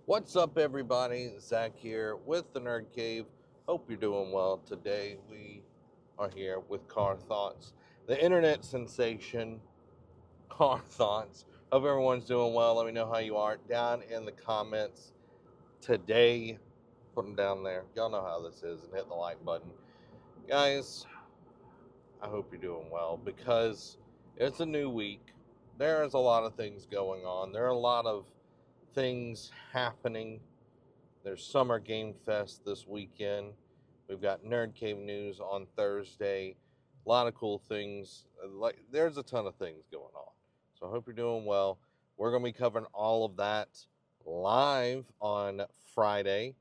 What's up, everybody? Zach here with the Nerd Cave. Hope you're doing well today. We are here with Car Thoughts, the internet sensation, Car Thoughts. Hope everyone's doing well. Let me know how you are down in the comments today. Put them down there. Y'all know how this is, and hit the like button. Guys, I hope you're doing well because it's a new week. There's a lot of things going on. There are a lot of things happening. There's Summer Game Fest this weekend. We've got NerdCave news on Thursday. A lot of cool things. There's a ton of things going on. So I hope you're doing well. We're going to be covering all of that live on Friday.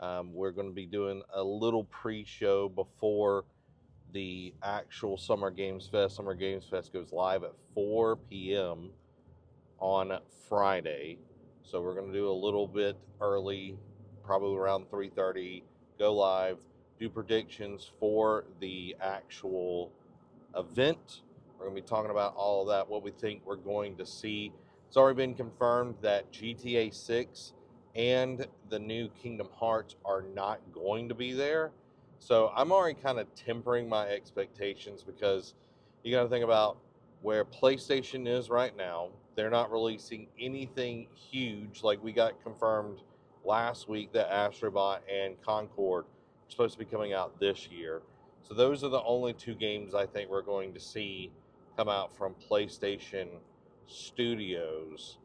We're going to be doing a little pre-show before the actual Summer Games Fest. Summer Games Fest goes live at 4 p.m. on Friday. So we're going to do a little bit early, probably around 3:30, go live, do predictions for the actual event. We're going to be talking about all of that, what we think we're going to see. It's already been confirmed that GTA 6 and the new Kingdom Hearts are not going to be there. So I'm already kind of tempering my expectations because you got to think about where PlayStation is right now. They're not releasing anything huge. Like we got confirmed last week that Astrobot and Concord are supposed to be coming out this year. So those are the only two games I think we're going to see come out from PlayStation Studios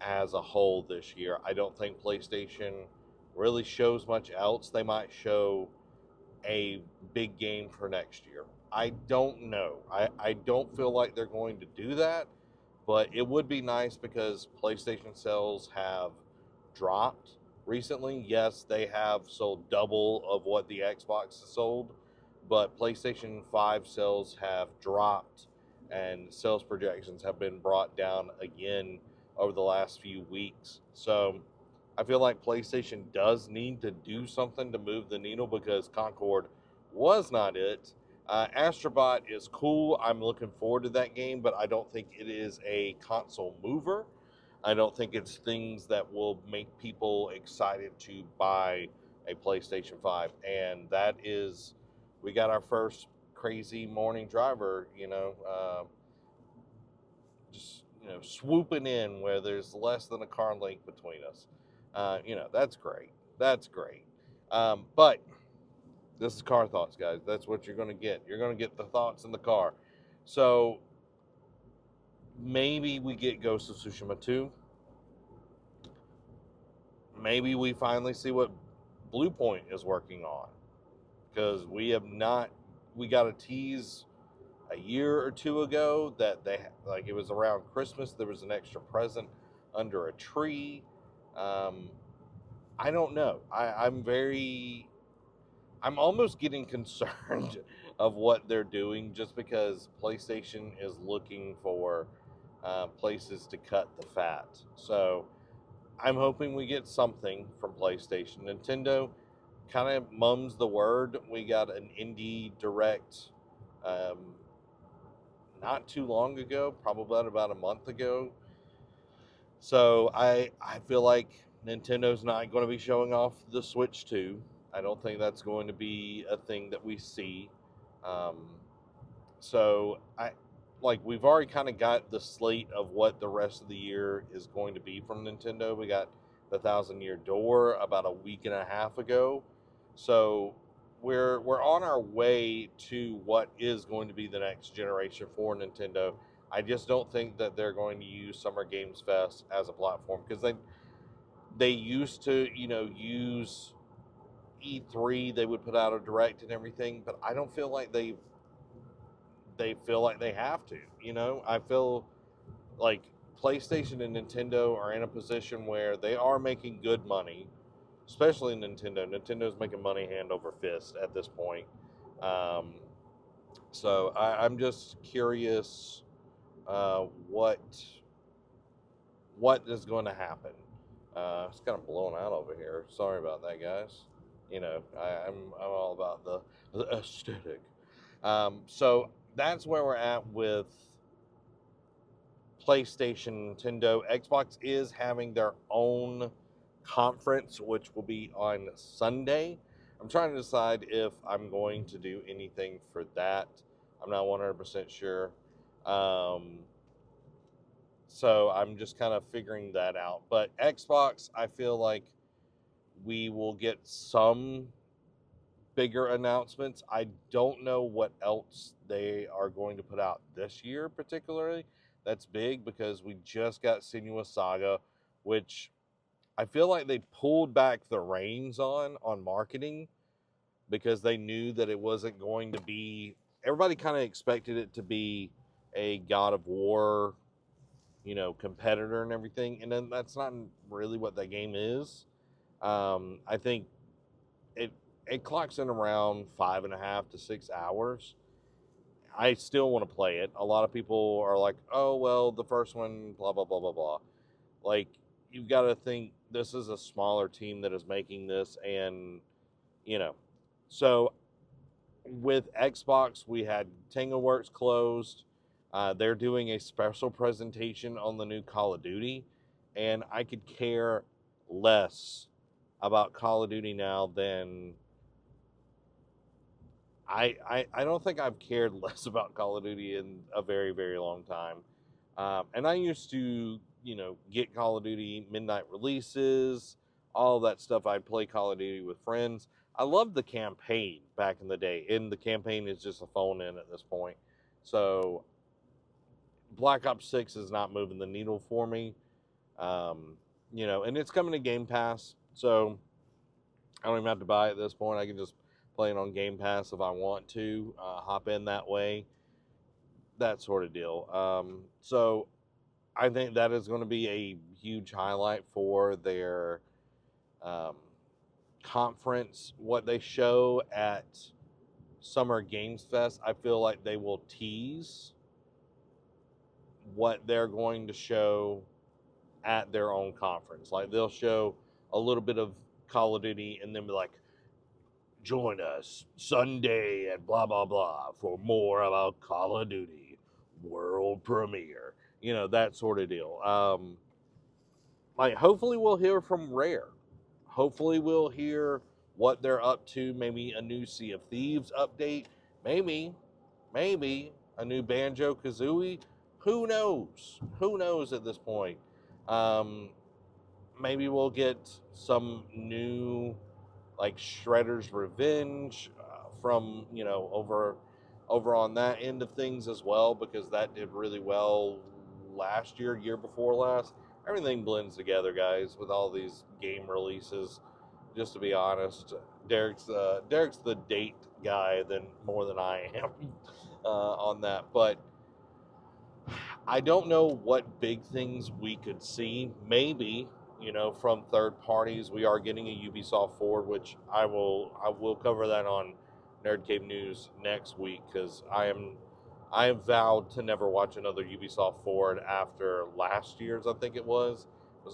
as a whole this year. I don't think PlayStation really shows much else. They might show a big game for next year. I don't know. I don't feel like they're going to do that, but it would be nice because PlayStation sales have dropped recently. Yes, they have sold double of what the Xbox has sold, but PlayStation 5 sales have dropped and sales projections have been brought down again over the last few weeks. So I feel like PlayStation does need to do something to move the needle because Concord was not it. Astrobot is cool. I'm looking forward to that game, but I don't think it is a console mover. I don't think it's things that will make people excited to buy a PlayStation 5. And that is, we got our first crazy morning driver, swooping in where there's less than a car length between us. That's great. That's great. But this is Car Thoughts, guys. That's what you're going to get. You're going to get the thoughts in the car. So maybe we get Ghost of Tsushima 2. Maybe we finally see what Blue Point is working on. Because we got a tease a year or two ago that it was around Christmas. There was an extra present under a tree. I don't know. I'm almost getting concerned of what they're doing just because PlayStation is looking for places to cut the fat. So I'm hoping we get something from PlayStation. Nintendo kind of mums the word. We got an indie direct um, not too long ago, probably about a month ago. So I feel like Nintendo's not going to be showing off the Switch 2. I don't think that's going to be a thing that we see. Um, so we've already kind of got the slate of what the rest of the year is going to be from Nintendo. We got the Thousand Year Door about a week and a half ago. So we're on our way to what is going to be the next generation for Nintendo. I just don't think that they're going to use Summer Games Fest as a platform because they used to, use E3. They would put out a direct and everything, but I don't feel like they feel like they have to. I feel like PlayStation and Nintendo are in a position where they are making good money, especially Nintendo. Nintendo's making money hand over fist at this point. So I'm just curious what is going to happen. It's kind of blowing out over here. Sorry about that, guys. I'm all about the aesthetic. So that's where we're at with PlayStation, Nintendo. Xbox is having their own conference, which will be on Sunday. I'm trying to decide if I'm going to do anything for that. I'm not 100% sure. Um, so I'm just kind of figuring that out. But Xbox, I feel like we will get some bigger announcements. I don't know what else they are going to put out this year, particularly. That's big because we just got Senua's Saga, which I feel like they pulled back the reins on marketing because they knew that it wasn't going to be. Everybody kind of expected it to be a God of War, competitor and everything, and then that's not really what that game is. I think it it clocks in around 5.5 to 6 hours. I still want to play it. A lot of people are like, "Oh well, the first one, blah blah blah blah blah." Like, you've got to think this is a smaller team that is making this, and you know, so with Xbox, we had Tango Works closed. They're doing a special presentation on the new Call of Duty, and I could care less about Call of Duty now than I don't think I've cared less about Call of Duty in a very, very long time. And I used to, get Call of Duty midnight releases, all of that stuff. I'd play Call of Duty with friends. I loved the campaign back in the day, and the campaign is just a phone in at this point. So Black Ops 6 is not moving the needle for me. And it's coming to Game Pass, so I don't even have to buy it at this point. I can just play it on Game Pass if I want to, hop in that way, that sort of deal. So I think that is going to be a huge highlight for their um, conference. What they show at Summer Games Fest, I feel like they will tease what they're going to show at their own conference. Like, they'll show a little bit of Call of Duty and then be like, join us Sunday at blah blah blah for more about Call of Duty world premiere. That sort of deal. Like, hopefully we'll hear from Rare. Hopefully we'll hear what they're up to. Maybe a new Sea of Thieves update. Maybe a new Banjo Kazooie. Who knows? Who knows at this point? Um, Maybe we'll get some new, like, Shredder's Revenge from over on that end of things as well, because that did really well last year before last. Everything blends together, guys, with all these game releases. Just to be honest, Derek's the date guy more than I am on that, but I don't know what big things we could see. Maybe, from third parties. We are getting a Ubisoft Forward, which I will cover that on Nerd Cave News next week, because I am vowed to never watch another Ubisoft Forward after last year's. I think it was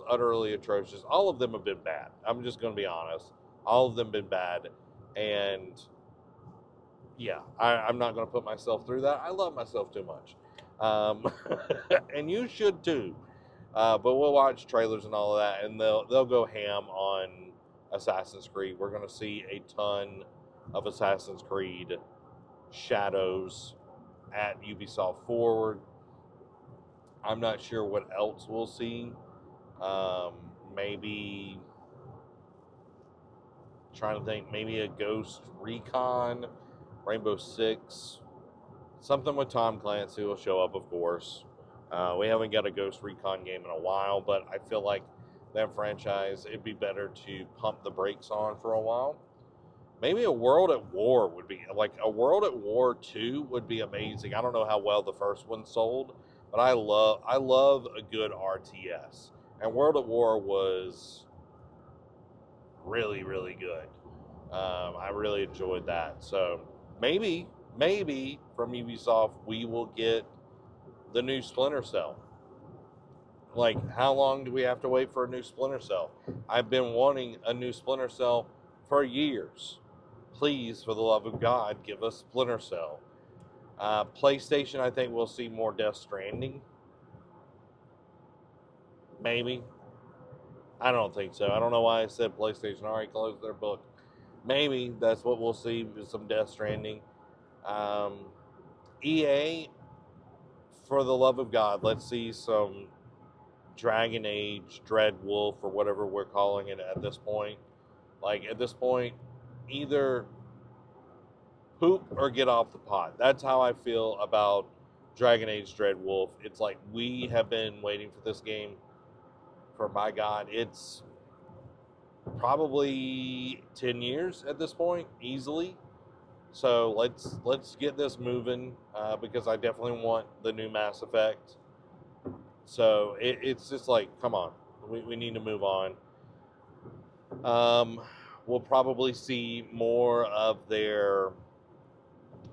utterly atrocious. All of them have been bad. I'm just going to be honest. All of them have been bad, and yeah, I'm not going to put myself through that. I love myself too much. And you should too. But we'll watch trailers and all of that, and they'll go ham on Assassin's Creed. We're going to see a ton of Assassin's Creed shadows at Ubisoft Forward. I'm not sure what else we'll see. Maybe trying to think. Maybe a Ghost Recon, Rainbow Six. Something with Tom Clancy will show up, of course. We haven't got a Ghost Recon game in a while, but I feel like that franchise, it'd be better to pump the brakes on for a while. Maybe a World at War would be, like, a World at War 2 would be amazing. I don't know how well the first one sold, but I love a good RTS. And World at War was really, really good. I really enjoyed that. So maybe from Ubisoft we will get the new Splinter Cell. Like, how long do we have to wait for a new Splinter Cell? I've been wanting a new Splinter Cell for years. Please, for the love of God, give us Splinter Cell. PlayStation, I think we'll see more Death Stranding. Maybe. I don't think so. I don't know why I said PlayStation already closed their book. Maybe that's what we'll see with some Death Stranding. Um, EA, for the love of God, let's see some Dragon Age, Dread Wolf, or whatever we're calling it at this point. Like, at this point, either poop or get off the pot. That's how I feel about Dragon Age Dread Wolf. It's like we have been waiting for this game for, my God, it's probably 10 years at this point, easily. So let's get this moving because I definitely want the new Mass Effect. So it's just like, come on, we need to move on. We'll probably see more of their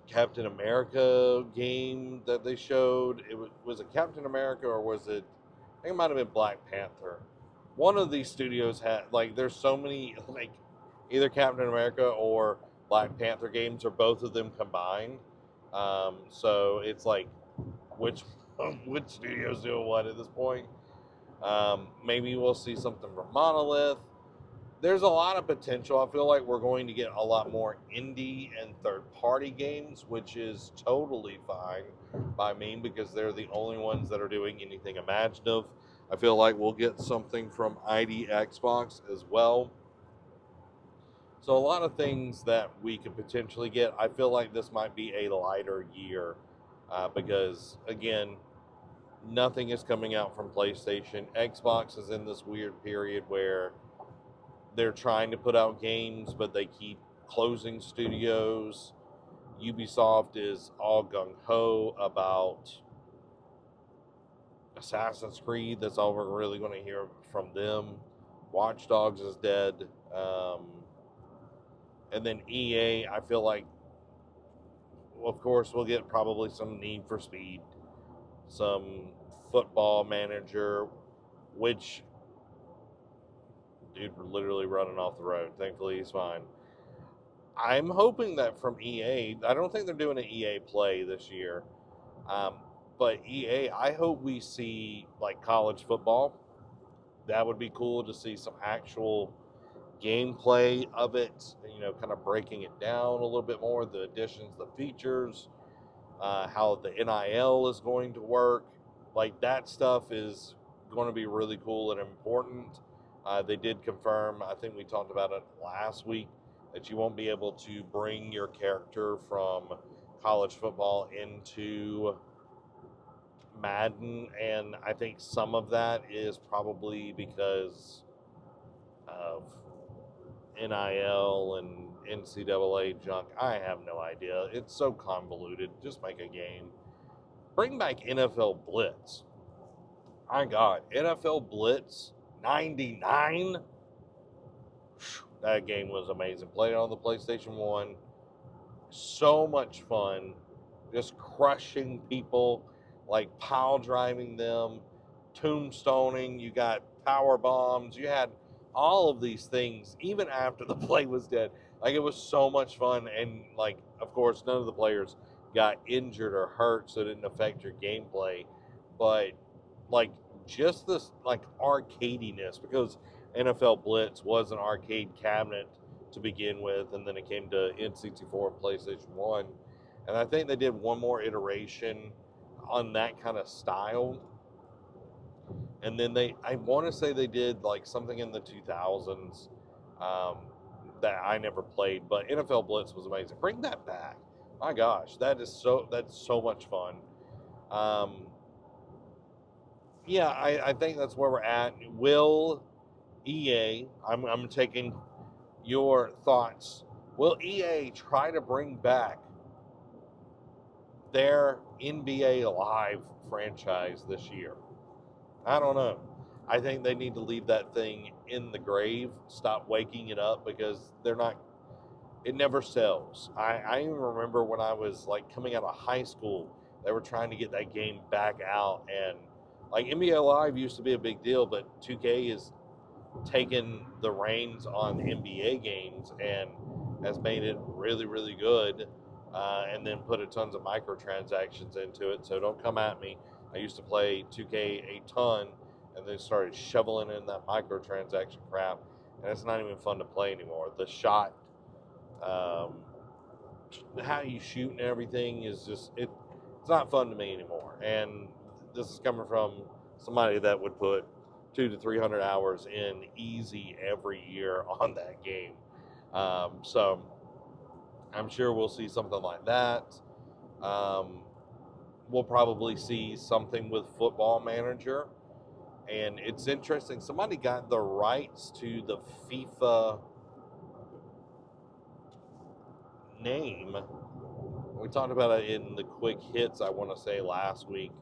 Captain America game that they showed. Was it Captain America, or was it? I think it might have been Black Panther. One of these studios had, like, there's so many, like, either Captain America or Black Panther games, or both of them combined. So it's like, which which studio's doing what at this point? Maybe we'll see something from Monolith. There's a lot of potential. I feel like we're going to get a lot more indie and third-party games, which is totally fine by me because they're the only ones that are doing anything imaginative. I feel like we'll get something from ID Xbox as well. So a lot of things that we could potentially get. I feel like this might be a lighter year because, again, nothing is coming out from PlayStation. Xbox is in this weird period where they're trying to put out games, but they keep closing studios. Ubisoft is all gung-ho about Assassin's Creed. That's all we're really going to hear from them. Watch Dogs is dead. And then EA, I feel like, well, of course, we'll get probably some Need for Speed, some Football Manager, which, dude, we're literally running off the road. Thankfully, he's fine. I'm hoping that from EA, I don't think they're doing an EA Play this year, but EA, I hope we see, like, college football. That would be cool to see some actual gameplay of it, kind of breaking it down a little bit more, the additions, the features, how the NIL is going to work. Like, that stuff is going to be really cool and important. They did confirm, I think we talked about it last week, that you won't be able to bring your character from college football into Madden, and I think some of that is probably because of NIL and NCAA junk. I have no idea. It's so convoluted. Just make a game. Bring back NFL Blitz. My God, NFL Blitz 99? That game was amazing. Played on the PlayStation 1. So much fun. Just crushing people, like pile driving them, tombstoning. You got power bombs. You had all of these things, even after the play was dead. Like, it was so much fun. And, like, of course, none of the players got injured or hurt, so it didn't affect your gameplay. But, like, just this, like, arcadiness, because NFL Blitz was an arcade cabinet to begin with, and then it came to N64 and PlayStation 1. And I think they did one more iteration on that kind of style. And then I want to say they did, like, something in the 2000s that I never played, but NFL Blitz was amazing. Bring that back. My gosh, that's so much fun. Yeah, I think that's where we're at. Will EA, I'm taking your thoughts. Will EA try to bring back their NBA Live franchise this year? I don't know. I think they need to leave that thing in the grave, stop waking it up, because it never sells. I even remember when I was, like, coming out of high school, they were trying to get that game back out, and, like, NBA Live used to be a big deal, but 2K has taken the reins on NBA games and has made it really, really good, and then put a tons of microtransactions into it. So don't come at me. I used to play 2K a ton, and they started shoveling in that microtransaction crap, and it's not even fun to play anymore. The shot, um, how you shoot and everything is just it's not fun to me anymore. And this is coming from somebody that would put 200 to 300 hours in easy every year on that game. So I'm sure we'll see something like that. Um, we'll probably see something with Football Manager. And it's interesting, somebody got the rights to the FIFA name. We talked about it in the quick hits, I want to say, last week.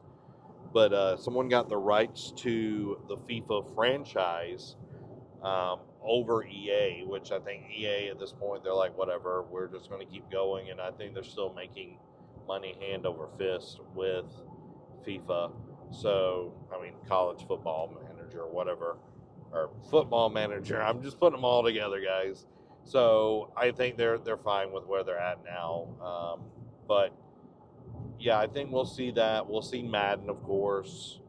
But someone got the rights to the FIFA franchise over EA, which I think EA at this point, they're like, whatever, we're just going to keep going. And I think they're still making money hand over fist with FIFA. So, I mean, college football manager, or whatever, or football manager. I'm just putting them all together, guys. So I think they're fine with where they're at now. But yeah, I think we'll see that. We'll see Madden, of course.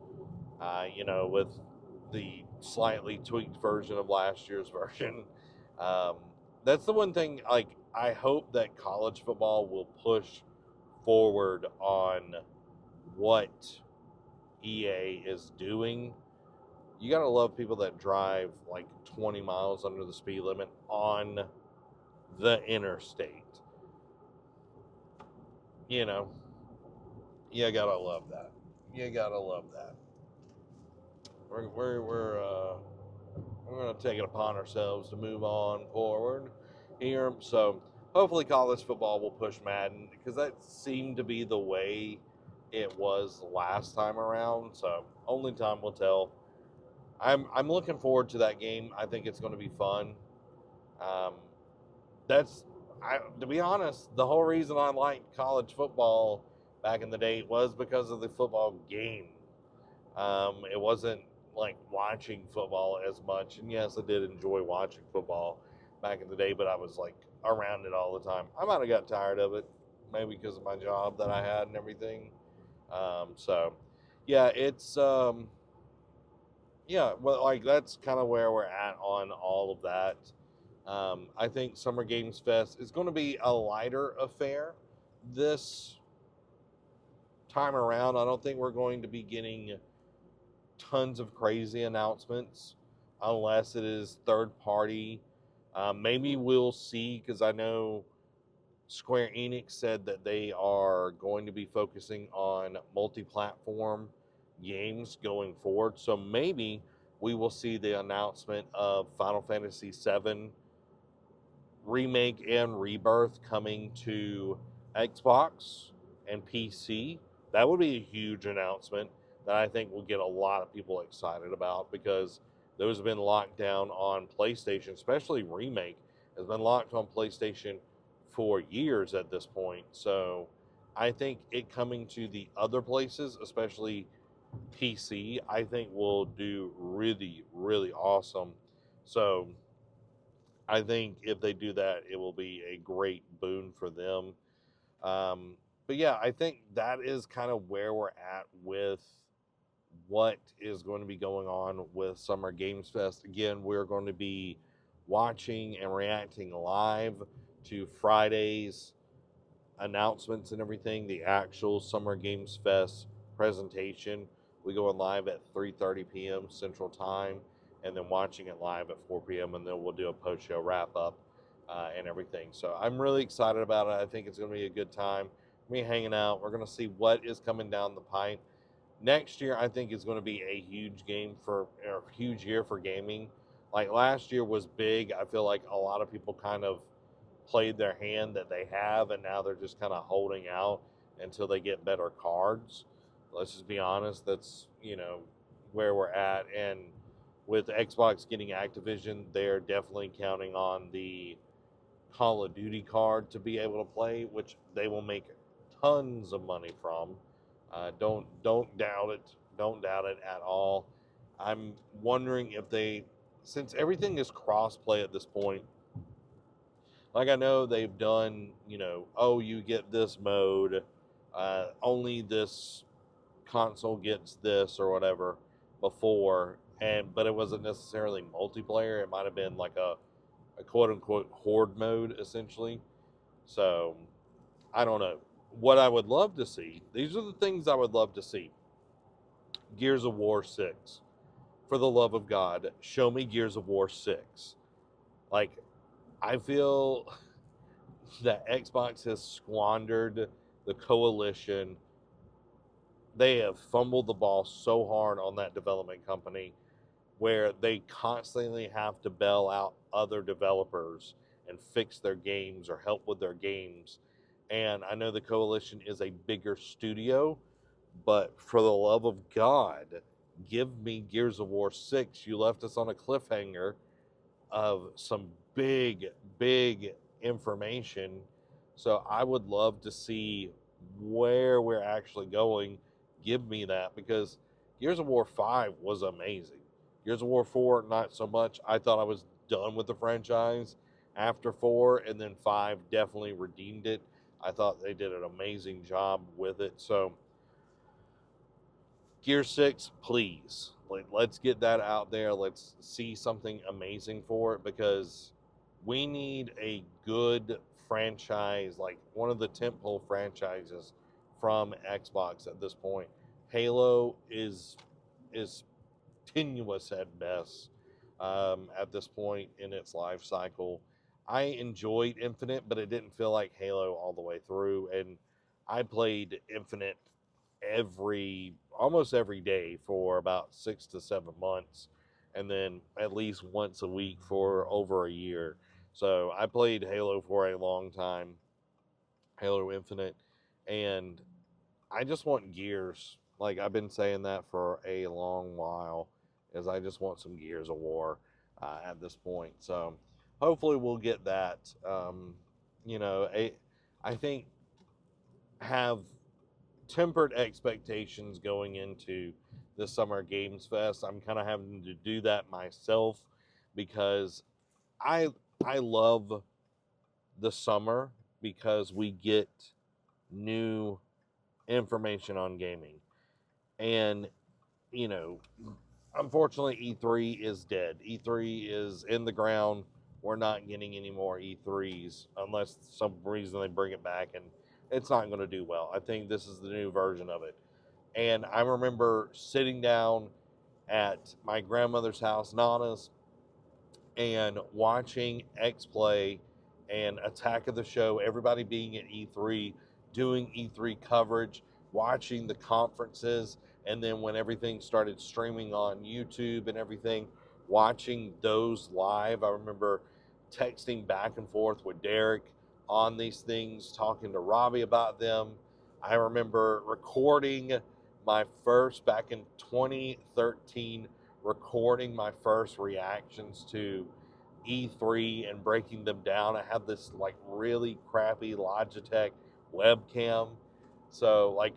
With the slightly tweaked version of last year's version. Um, that's the one thing. Like, I hope that college football will push forward on what EA is doing. You gotta love people that drive like 20 miles under the speed limit on the interstate. You know, you gotta love that. You gotta love that. We're going to take it upon ourselves to move on forward here. So hopefully college football will push Madden, because that seemed to be the way it was last time around. So only time will tell. I'm looking forward to that game. I think it's going to be fun. Um, to be honest, the whole reason I liked college football back in the day was because of the football game. It wasn't like watching football as much. And yes, I did enjoy watching football back in the day, but I was like around it all the time. I might have got tired of it, maybe because of my job that I had and everything. So yeah, well, like that's kind of where we're at on all of that. I think Summer Games Fest is going to be a lighter affair this time around. I don't think we're going to be getting tons of crazy announcements unless it is third party. Maybe we'll see, because I know Square Enix said that they are going to be focusing on multi-platform games going forward. So maybe we will see the announcement of Final Fantasy VII Remake and Rebirth coming to Xbox and PC. That would be a huge announcement that I think will get a lot of people excited about, because those have been locked down on PlayStation, especially Remake has been locked on PlayStation for years at this point. So I think it coming to the other places, especially PC, I think will do really, really awesome. So I think if they do that, it will be a great boon for them. Um, but yeah, I think that is kind of where we're at with what is going to be going on with Summer Games Fest. Again, we're going to be watching and reacting live to Friday's announcements and everything. The actual Summer Games Fest presentation, we go on live at 3:30 p.m. Central Time, and then watching it live at 4 p.m. and then we'll do a post-show wrap-up and everything. So I'm really excited about it. I think it's going to be a good time. Me hanging out. We're going to see what is coming down the pipe. Next year, I think is going to be a huge huge year for gaming. Like last year was big. I feel like a lot of people kind of played their hand that they have, and now they're just kind of holding out until they get better cards. Let's just be honest. That's, where we're at. And with Xbox getting Activision, they're definitely counting on the Call of Duty card to be able to play, which they will make tons of money from. Don't doubt it. Don't doubt it at all. I'm wondering if since everything is cross-play at this point, like I know they've done, oh, you get this mode, only this console gets this or whatever. before, but it wasn't necessarily multiplayer. It might have been like a quote unquote horde mode essentially. So I don't know. What I would love to see, these are the things I would love to see. Gears of War 6. For the love of God, show me Gears of War 6. Like, I feel that Xbox has squandered the coalition. They have fumbled the ball so hard on that development company where they constantly have to bail out other developers and fix their games or help with their games. And I know the coalition is a bigger studio, but for the love of God, give me Gears of War 6. You left us on a cliffhanger of some big information. So I would love to see where we're actually going. Give me that, because Gears of War 5 was amazing. Gears of War 4, not so much. I thought I was done with the franchise after 4, and then 5 definitely redeemed it. I thought they did an amazing job with it. So Gear 6, please. Let's get that out there. Let's see something amazing for it, because we need a good franchise, like one of the tentpole franchises from Xbox at this point. Halo is tenuous at best at this point in its life cycle. I enjoyed Infinite, but it didn't feel like Halo all the way through. And I played Infinite almost every day for about 6 to 7 months, and then at least once a week for over a year. So I played Halo for a long time, Halo Infinite, and I just want Gears. Like, I've been saying that for a long while, is I just want some Gears of War at this point. So hopefully we'll get that. You know, I think have tempered expectations going into the Summer Games Fest. I'm kind of having to do that myself, because I I love the summer because we get new information on gaming. And you know, unfortunately E3 is dead. E3 is in the ground. We're not getting any more E3s unless some reason they bring it back, and it's not going to do well. I think this is the new version of it. And I remember sitting down at my grandmother's house, Nana's, and watching X Play and Attack of the Show, everybody being at E3, doing E3 coverage, watching the conferences, and then when everything started streaming on YouTube and everything, watching those live. I remember texting back and forth with Derek on these things, talking to Robbie about them. I remember recording my first, back in 2013, recording my first reactions to E3 and breaking them down. I had this like really crappy Logitech webcam. So like,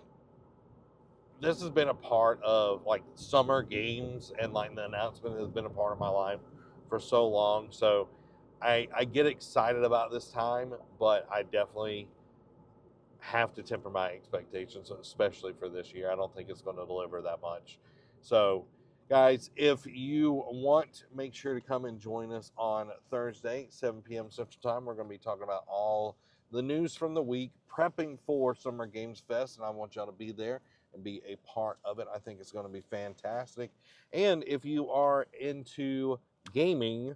this has been a part of like summer games, and like the announcement has been a part of my life for so long. So I get excited about this time, but I definitely have to temper my expectations, especially for this year. I don't think it's going to deliver that much. So, guys, if you want, make sure to come and join us on Thursday, 7 p.m. Central Time. We're going to be talking about all the news from the week, prepping for Summer Games Fest, and I want y'all to be there and be a part of it. I think it's going to be fantastic. And if you are into gaming,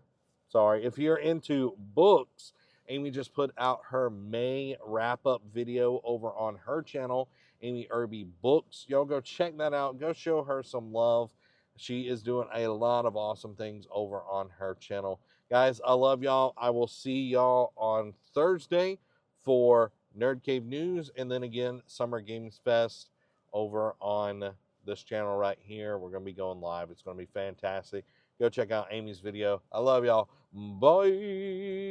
if you're into books, Amy just put out her May wrap-up video over on her channel, Amy Irby Books. Y'all go check that out. Go show her some love. She is doing a lot of awesome things over on her channel. Guys, I love y'all. I will see y'all on Thursday for Nerd Cave News, and then again, Summer Games Fest over on this channel right here. We're going to be going live. It's going to be fantastic. Go check out Amy's video. I love y'all. Bye.